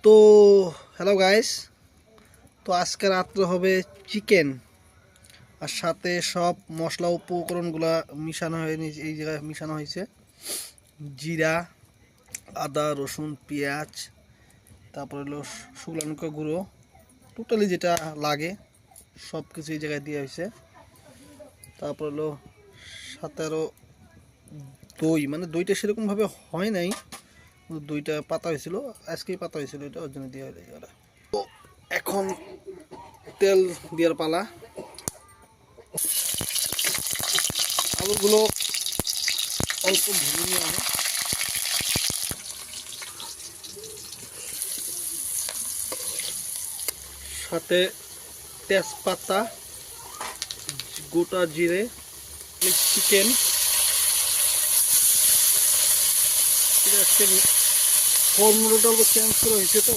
তো hello guys, তো আজকে রাত্রে হবে চিকেন আর সাথে সব মশলা উপকরণগুলা মিশানো হয়ে এই জায়গায় মিশানো হয়েছে। জিরা, আদা, রসুন, পেঁয়াজ, তারপর হলো শুকনো লঙ্কা গুঁড়ো, টোটালি যেটা লাগে সব কিছু এই জায়গায় দেওয়া হয়েছে। তারপর হলো সাথে আরও দই, মানে দইটা সেরকমভাবে হয় নাই, দইটা পাতা হয়েছিল, আজকেই পাতা হয়েছিল, এটা ওর জন্য দেওয়া হলো। তো এখন তেল দেওয়ার পালা। আলুগুলো অল্প ভেজে নিয়ে হবে। সাথে তেজপাতা, গোটা জিরে, চিকেন, আজকে ফর্মুলাটা অল্প চেঞ্জ করা হয়েছে। তো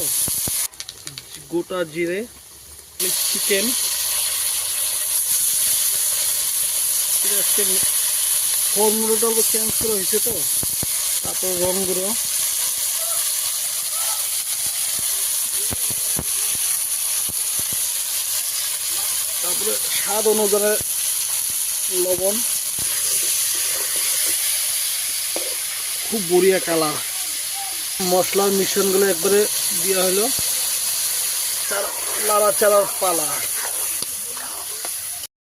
গোটা জিরে, চিকেন, আজকে ফর্মুলাটা অল্প চেঞ্জ করা হয়েছে। তো তারপর রং গুঁড়ো, তারপরে স্বাদ অনুযায়ী লবণ। খুব বড়িয়া কালার। মশলার মিশ্রণগুলো একবারে দেওয়া হলো, নাড়াচাড়ার পালা।